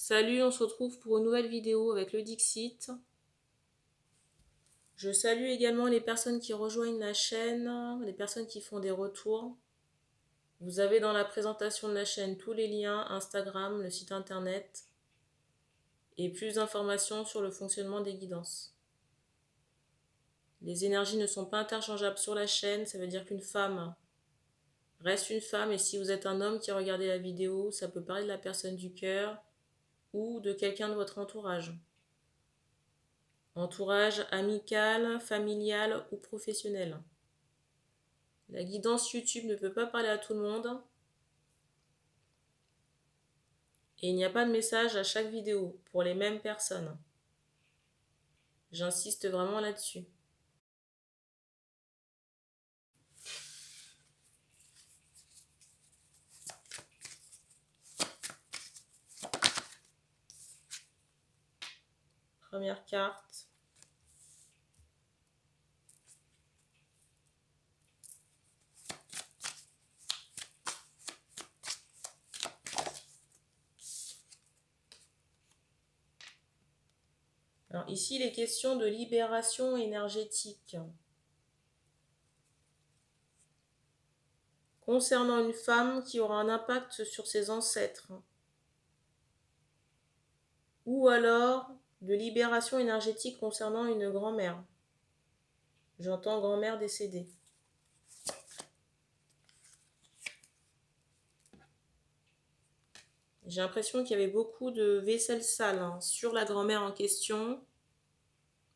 Salut, on se retrouve pour une nouvelle vidéo avec le Dixit. Je salue également les personnes qui rejoignent la chaîne, les personnes qui font des retours. Vous avez dans la présentation de la chaîne tous les liens, Instagram, le site internet et plus d'informations sur le fonctionnement des guidances. Les énergies ne sont pas interchangeables sur la chaîne, ça veut dire qu'une femme reste une femme et si vous êtes un homme qui a regardé la vidéo, ça peut parler de la personne du cœur ou de quelqu'un de votre entourage. Entourage amical, familial ou professionnel. La guidance YouTube ne peut pas parler à tout le monde. Et il n'y a pas de message à chaque vidéo pour les mêmes personnes. J'insiste vraiment là-dessus. Première carte. Alors ici, il est question de libération énergétique. Concernant une femme qui aura un impact sur ses ancêtres. Ou alors de libération énergétique concernant une grand-mère. J'entends grand-mère décédée. J'ai l'impression qu'il y avait beaucoup de vaisselle sale sur la grand-mère en question.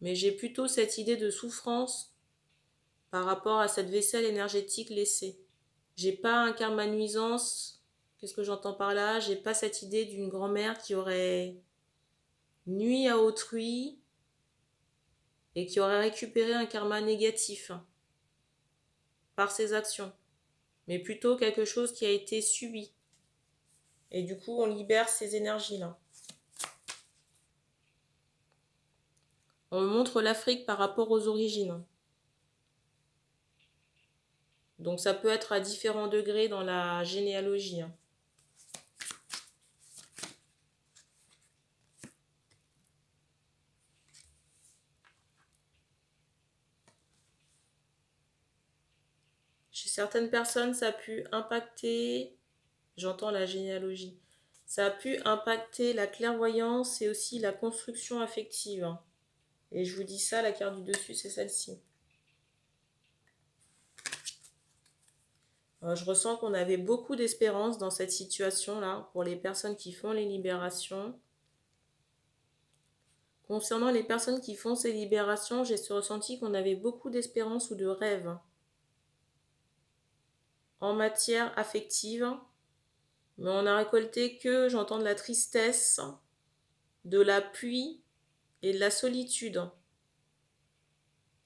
Mais j'ai plutôt cette idée de souffrance par rapport à cette vaisselle énergétique laissée. J'ai pas un karma nuisance. Qu'est-ce que j'entends par là? J'ai pas cette idée d'une grand-mère qui aurait nui à autrui et qui aurait récupéré un karma négatif par ses actions. Mais plutôt quelque chose qui a été subi. Et du coup, on libère ces énergies-là. On montre l'Afrique par rapport aux origines. Donc ça peut être à différents degrés dans la généalogie. Chez certaines personnes, ça a pu impacter, j'entends la généalogie, ça a pu impacter la clairvoyance et aussi la construction affective. Et je vous dis ça, la carte du dessus, c'est celle-ci. Je ressens qu'on avait beaucoup d'espérance dans cette situation-là pour les personnes qui font les libérations. Concernant les personnes qui font ces libérations, j'ai ce ressenti qu'on avait beaucoup d'espérance ou de rêve en matière affective, mais on a récolté que, j'entends, de la tristesse, de la pluie et de la solitude.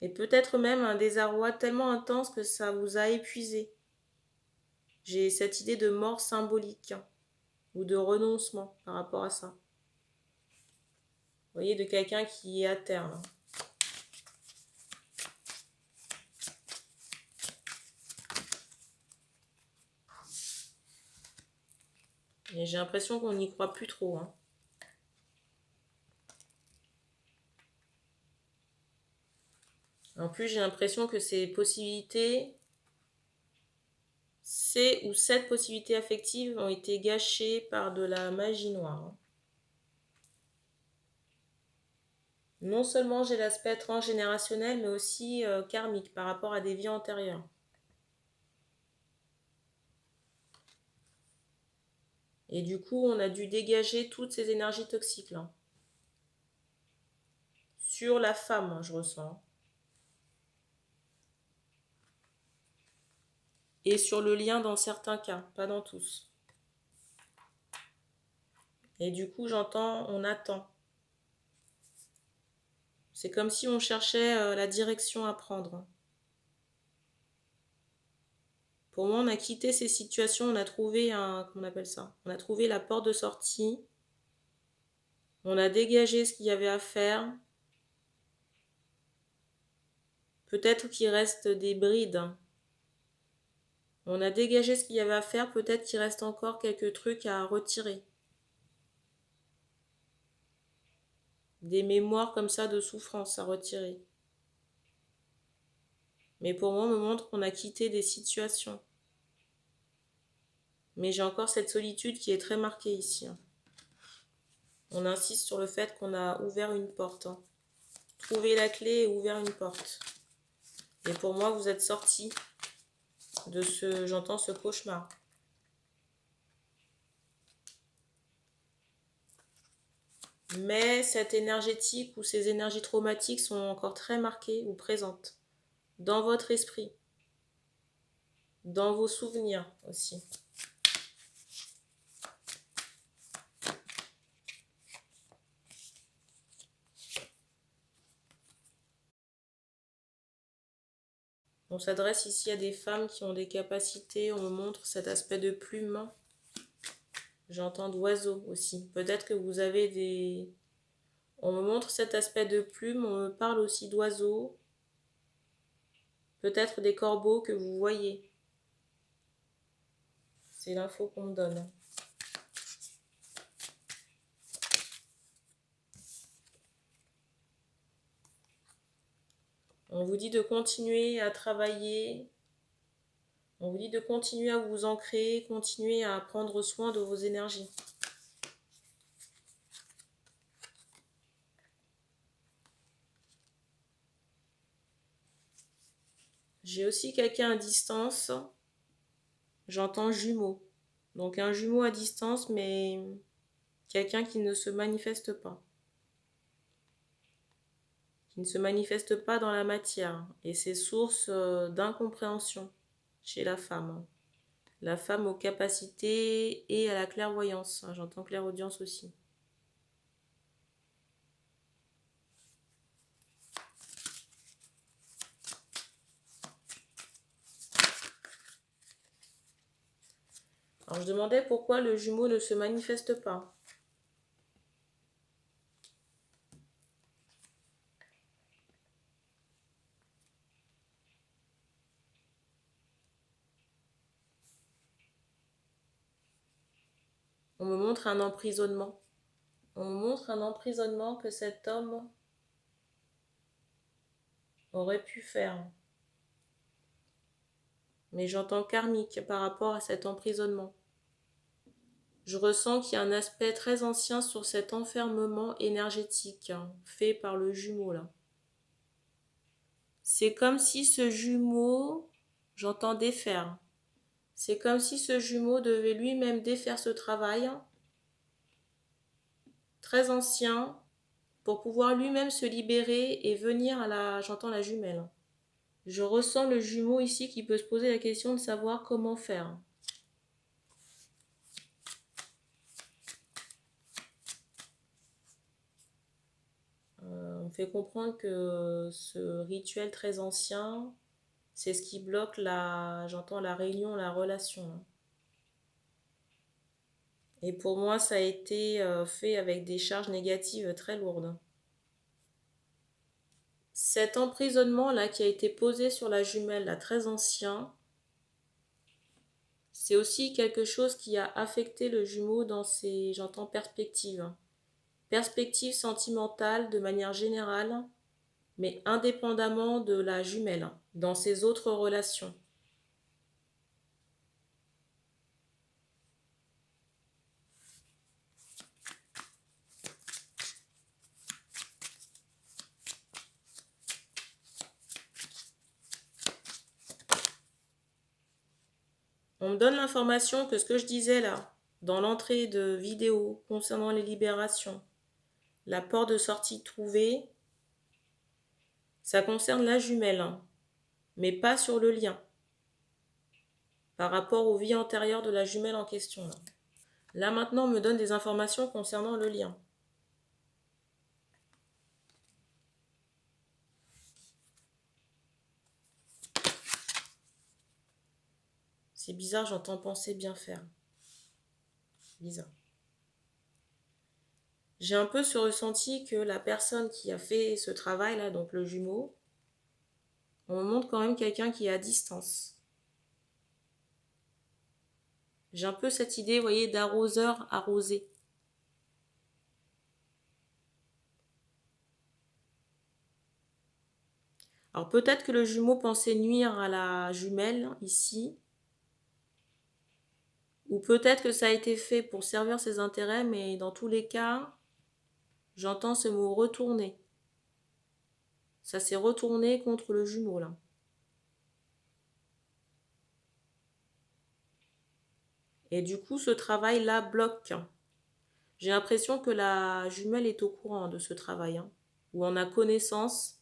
Et peut-être même un désarroi tellement intense que ça vous a épuisé. J'ai cette idée de mort symbolique ou de renoncement par rapport à ça. Vous voyez, de quelqu'un qui est à terre là. Et j'ai l'impression qu'on n'y croit plus trop. En plus, j'ai l'impression que ces possibilités, cette possibilité affective ont été gâchées par de la magie noire. Non seulement j'ai l'aspect transgénérationnel, mais aussi karmique par rapport à des vies antérieures. Et du coup, on a dû dégager toutes ces énergies toxiques là. Sur la femme, je ressens. Et sur le lien dans certains cas, pas dans tous. Et du coup, j'entends, on attend. C'est comme si on cherchait la direction à prendre. Pour moi, on a quitté ces situations, on a trouvé comment on appelle ça? On a trouvé la porte de sortie. On a dégagé ce qu'il y avait à faire. Peut-être qu'il reste des brides. On a dégagé ce qu'il y avait à faire, peut-être qu'il reste encore quelques trucs à retirer. des mémoires comme ça de souffrance à retirer. Mais pour moi, on me montre qu'on a quitté des situations. Mais j'ai encore cette solitude qui est très marquée ici. On insiste sur le fait qu'on a ouvert une porte. Trouvé la clé et ouvert une porte. Et pour moi, vous êtes sortis de j'entends ce cauchemar. Mais cette énergétique ou ces énergies traumatiques sont encore très marquées ou présentes dans votre esprit, dans vos souvenirs aussi. On s'adresse ici à des femmes qui ont des capacités, on me montre cet aspect de plume. J'entends d'oiseaux aussi. Peut-être que vous avez des... On me montre cet aspect de plume, on me parle aussi d'oiseaux. Peut-être des corbeaux que vous voyez. C'est l'info qu'on me donne. On vous dit de continuer à travailler. On vous dit de continuer à vous ancrer, continuer à prendre soin de vos énergies. J'ai aussi quelqu'un à distance. J'entends jumeau. Donc un jumeau à distance, mais quelqu'un qui ne se manifeste pas. Qui ne se manifeste pas dans la matière. Et c'est source d'incompréhension chez la femme. La femme aux capacités et à la clairvoyance. J'entends clairaudience aussi. Alors je demandais pourquoi le jumeau ne se manifeste pas. On me montre un emprisonnement. On me montre un emprisonnement que cet homme aurait pu faire. Mais j'entends karmique par rapport à cet emprisonnement. Je ressens qu'il y a un aspect très ancien sur cet enfermement énergétique fait par le jumeau là. C'est comme si ce jumeau, j'entends défaire. C'est comme si ce jumeau devait lui-même défaire ce travail très ancien pour pouvoir lui-même se libérer et venir à j'entends la jumelle. Je ressens le jumeau ici qui peut se poser la question de savoir comment faire. On me fait comprendre que ce rituel très ancien, c'est ce qui bloque j'entends la réunion, la relation. Et pour moi, ça a été fait avec des charges négatives très lourdes. Cet emprisonnement-là qui a été posé sur la jumelle, là, très ancien, c'est aussi quelque chose qui a affecté le jumeau dans ses, j'entends, perspectives. Perspectives sentimentales de manière générale, mais indépendamment de la jumelle, dans ses autres relations. On me donne l'information que ce que je disais là, dans l'entrée de vidéo concernant les libérations, la porte de sortie trouvée, ça concerne la jumelle, mais pas sur le lien, par rapport aux vies antérieures de la jumelle en question. Là maintenant, on me donne des informations concernant le lien. C'est bizarre, j'entends penser bien faire. Bizarre. J'ai un peu ce ressenti que la personne qui a fait ce travail-là, donc le jumeau, on me montre quand même quelqu'un qui est à distance. J'ai un peu cette idée, vous voyez, d'arroseur arrosé. Alors peut-être que le jumeau pensait nuire à la jumelle ici, ou peut-être que ça a été fait pour servir ses intérêts, mais dans tous les cas, j'entends ce mot retourner. Ça s'est retourné contre le jumeau là. Et du coup, ce travail-là bloque. J'ai l'impression que la jumelle est au courant de ce travail, hein, ou en a connaissance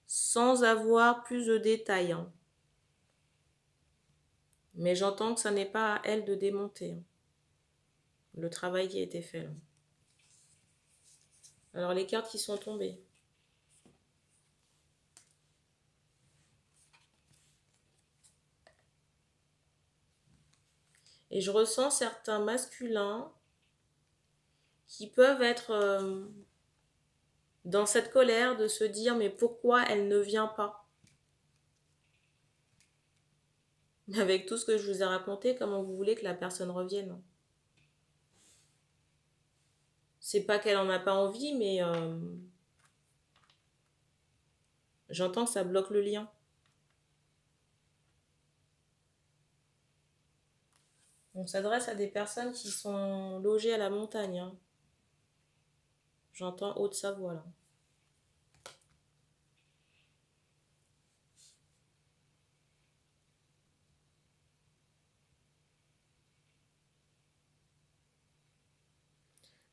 sans avoir plus de détails, hein. Mais j'entends que ça n'est pas à elle de démonter, hein, le travail qui a été fait là. Alors les cartes qui sont tombées. Et je ressens certains masculins qui peuvent être dans cette colère de se dire mais pourquoi elle ne vient pas? Mais avec tout ce que je vous ai raconté, comment vous voulez que la personne revienne? C'est pas qu'elle en a pas envie, mais j'entends que ça bloque le lien. On s'adresse à des personnes qui sont logées à la montagne, hein. J'entends Haute-Savoie là.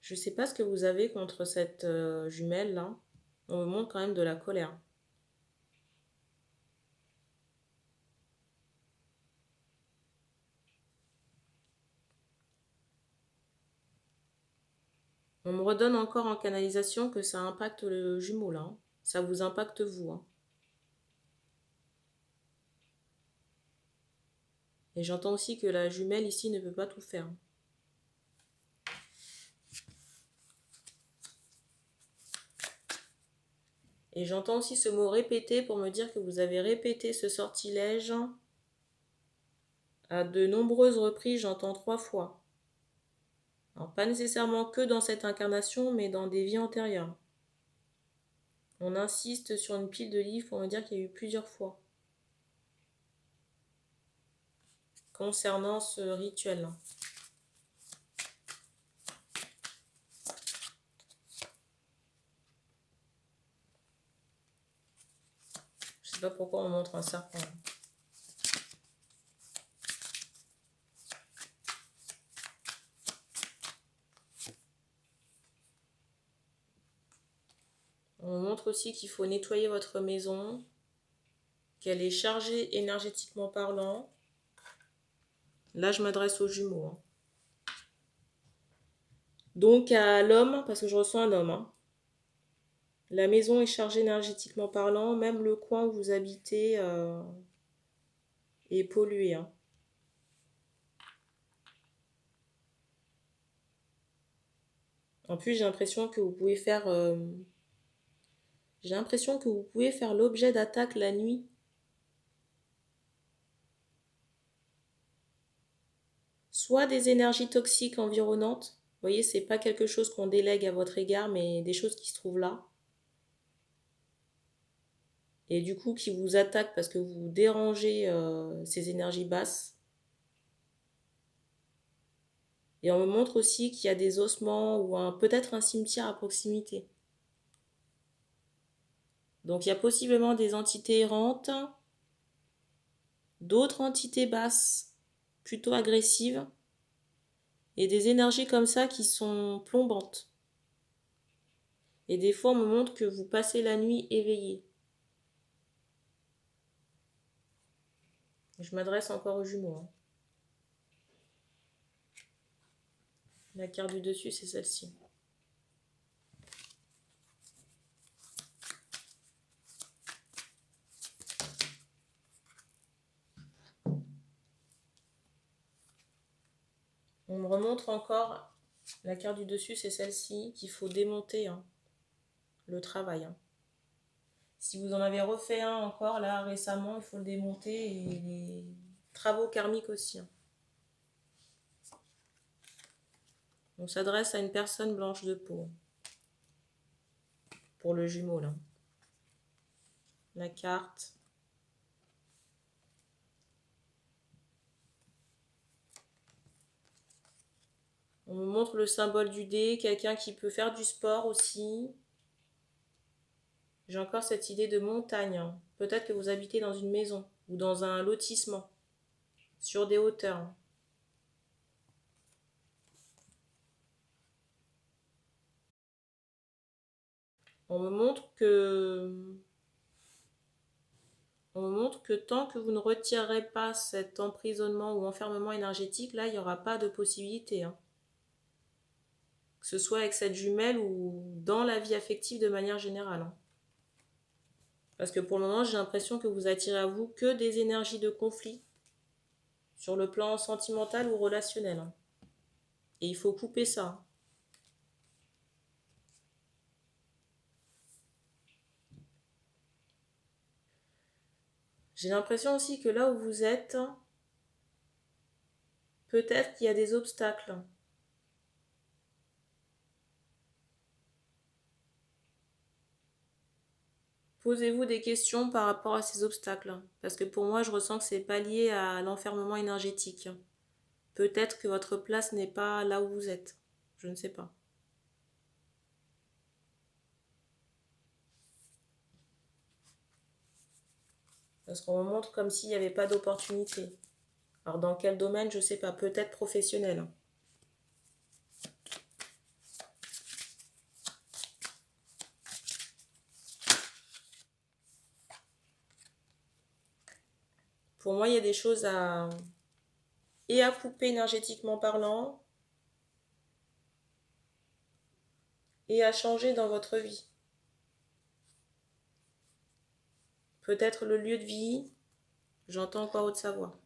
Je sais pas ce que vous avez contre cette jumelle là. On me montre quand même de la colère. On me redonne encore en canalisation que ça impacte le jumeau là, hein. Ça vous impacte vous, hein. Et j'entends aussi que la jumelle ici ne peut pas tout faire. Et j'entends aussi ce mot répété pour me dire que vous avez répété ce sortilège à de nombreuses reprises, j'entends 3 fois. Alors pas nécessairement que dans cette incarnation, mais dans des vies antérieures. On insiste sur une pile de livres pour me dire qu'il y a eu plusieurs fois concernant ce rituel. Je sais pas pourquoi on montre un serpent. On montre aussi qu'il faut nettoyer votre maison, qu'elle est chargée énergétiquement parlant. Là, je m'adresse aux jumeaux, hein. Donc à l'homme, parce que je reçois un homme, hein. La maison est chargée énergétiquement parlant, même le coin où vous habitez est pollué, hein. En plus, j'ai l'impression que vous pouvez faire l'objet d'attaques la nuit. Soit des énergies toxiques environnantes. Vous voyez, c'est pas quelque chose qu'on délègue à votre égard, mais des choses qui se trouvent là. Et du coup, qui vous attaquent parce que vous dérangez ces énergies basses. Et on me montre aussi qu'il y a des ossements ou peut-être un cimetière à proximité. Donc il y a possiblement des entités errantes, d'autres entités basses, plutôt agressives, et des énergies comme ça qui sont plombantes. Et des fois, on me montre que vous passez la nuit éveillé. Je m'adresse encore aux jumeaux, hein. La carte du dessus, c'est celle-ci. On me remontre encore, la carte du dessus, c'est celle-ci, qu'il faut démonter, hein, le travail, hein. Si vous en avez refait un encore, là, récemment, il faut le démonter, et les travaux karmiques aussi, hein. On s'adresse à une personne blanche de peau, pour le jumeau, là. la carte. On me montre le symbole du dé, quelqu'un qui peut faire du sport aussi. J'ai encore cette idée de montagne. Peut-être que vous habitez dans une maison ou dans un lotissement, sur des hauteurs. On me montre que tant que vous ne retirerez pas cet emprisonnement ou enfermement énergétique, là, il n'y aura pas de possibilité. Que ce soit avec cette jumelle ou dans la vie affective de manière générale. Parce que pour le moment, j'ai l'impression que vous attirez à vous que des énergies de conflit sur le plan sentimental ou relationnel. Et il faut couper ça. J'ai l'impression aussi que là où vous êtes, peut-être qu'il y a des obstacles. Posez-vous des questions par rapport à ces obstacles. Parce que pour moi, je ressens que c'est pas lié à l'enfermement énergétique. Peut-être que votre place n'est pas là où vous êtes. Je ne sais pas. Parce qu'on me montre comme s'il n'y avait pas d'opportunité. Alors dans quel domaine, je ne sais pas. Peut-être professionnel. Pour moi, il y a des choses à couper énergétiquement parlant et à changer dans votre vie. Peut-être le lieu de vie, j'entends encore Haute-Savoie.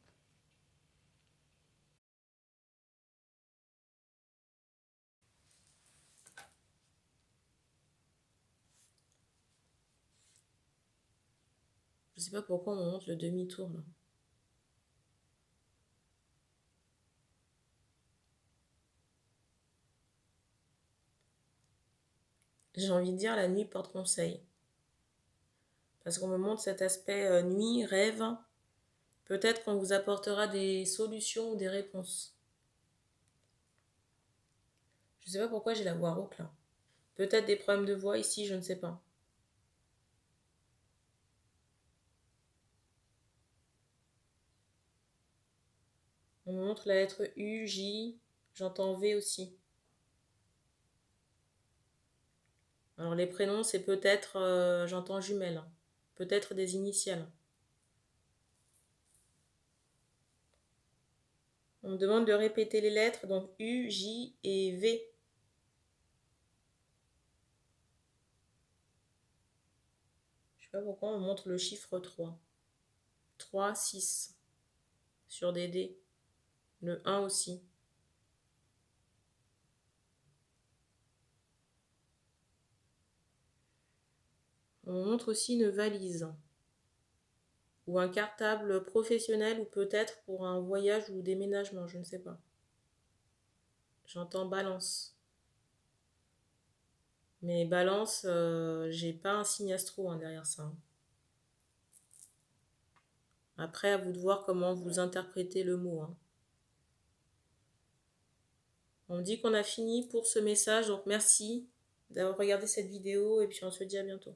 Je ne sais pas pourquoi on me montre le demi-tour là. J'ai envie de dire la nuit porte conseil. Parce qu'on me montre cet aspect nuit, rêve. Peut-être qu'on vous apportera des solutions ou des réponses. Je ne sais pas pourquoi j'ai la voix rauque là. Peut-être des problèmes de voix ici, je ne sais pas. On me montre la lettre U, J, j'entends V aussi. Alors les prénoms, c'est peut-être, j'entends jumelles, peut-être des initiales. On me demande de répéter les lettres, donc U, J et V. Je sais pas pourquoi on me montre le chiffre 3. 3, 6 sur des dés. Le 1 aussi. On me montre aussi une valise. Ou un cartable professionnel ou peut-être pour un voyage ou déménagement, je ne sais pas. J'entends balance. Mais balance, j'ai pas un signe astro derrière ça. Après, à vous de voir comment vous interprétez le mot. On me dit qu'on a fini pour ce message, donc merci d'avoir regardé cette vidéo et puis on se dit à bientôt.